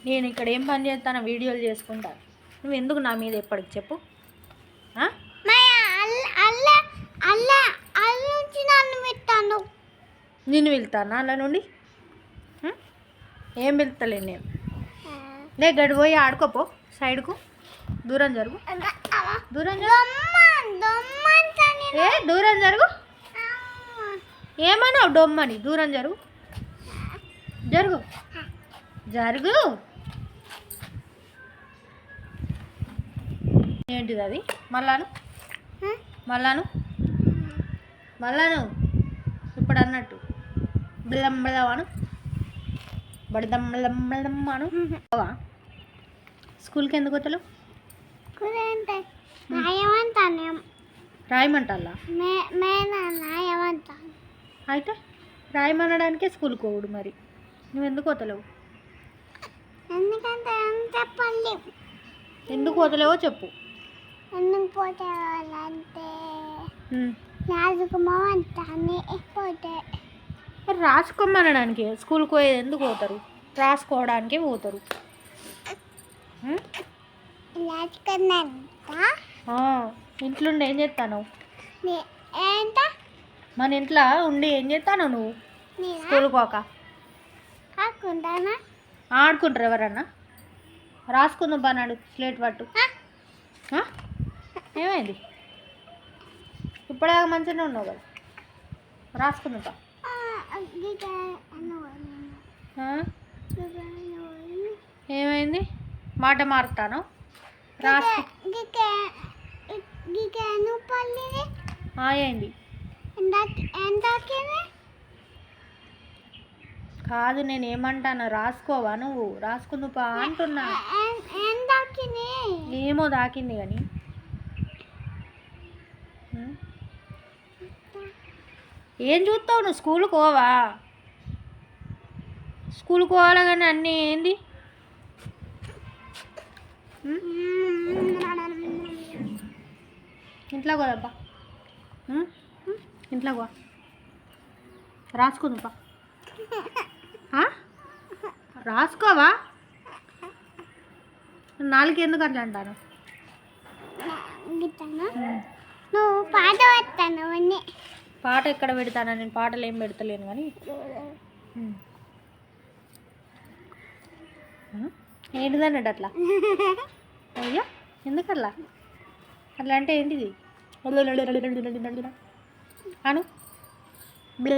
నేను ఇక్కడ ఏం పని చేస్తాను, వీడియోలు చేసుకుంటాను. నువ్వు ఎందుకు నా మీద ఎప్పటికి చెప్పు? నిన్ను వెళ్తాను అలా నుండి ఏం వెళ్తలేను నేను. లే గడి పోయి ఆడుకోపో, సైడ్కు దూరం జరుగు, దూరం జరుగు, దూరం జరుగు. ఏమన్నావు డొమ్మని? దూరం జరుగు, జరుగు, జరుగు. ఏంటిది అది? మళ్ళాను మళ్ళాను మళ్ళాను ఇప్పుడు అన్నట్టు బిళ్ళం బిళ్ళవాను బడదం బిళ్ళం బిళ్ళమ్మాను. స్కూల్కి ఎందుకు వస్తలేవు? రాయమంటాలా? అయితే రాయమనడానికే స్కూల్కి పోవుడు. మరి నువ్వు ఎందుకు వస్తలేవు? ఎందుకు వస్తలేవో చెప్పు. ఎందుకు పోతారంటే రాసుకోమనడానికి స్కూల్కి పోయేది ఎందుకు పోతారు? రాసుకోవడానికి పోతారు. ఇంట్లో ఉండి ఏం చేస్తాను? మన ఇంట్లో ఉండి ఏం చేస్తాను నువ్వు? స్కూల్కి పోక ఆడుకుంటారు ఎవరన్నా? రాసుకుందాం పన్నాడు, స్లేట్ పట్టు. ఏమైంది? ఇప్పుడే మంచిగానే ఉన్నావు కదా, రాసుకుందా. ఏమైంది? మాట మారుతాను. రాసు ఏంది కాదు, నేను ఏమంటాను? రాసుకోవా నువ్వు? రాసుకుందుపా అంటున్నా. ఏమో దాకింది కానీ. ఏం చూస్తావు నువ్వు? స్కూల్కి పోవా? స్కూల్కి పోవాలి కానీ అన్నీ ఏంది? ఇంట్లో పోదబ్బా, ఇంట్లో పో, రాసుకుందుపా. రాసుకోవా? నాలుగు ఎందుకు అట్లా అంటాను? నువ్వు పాట పెడతాను. పాట ఎక్కడ పెడతానా? నేను పాటలు ఏం పెడతలేను కానీ. ఏంటిదన్నట్టు అట్లా? అయ్యా ఎందుకట్లా? అట్లా అంటే ఏంటిది? అను బడి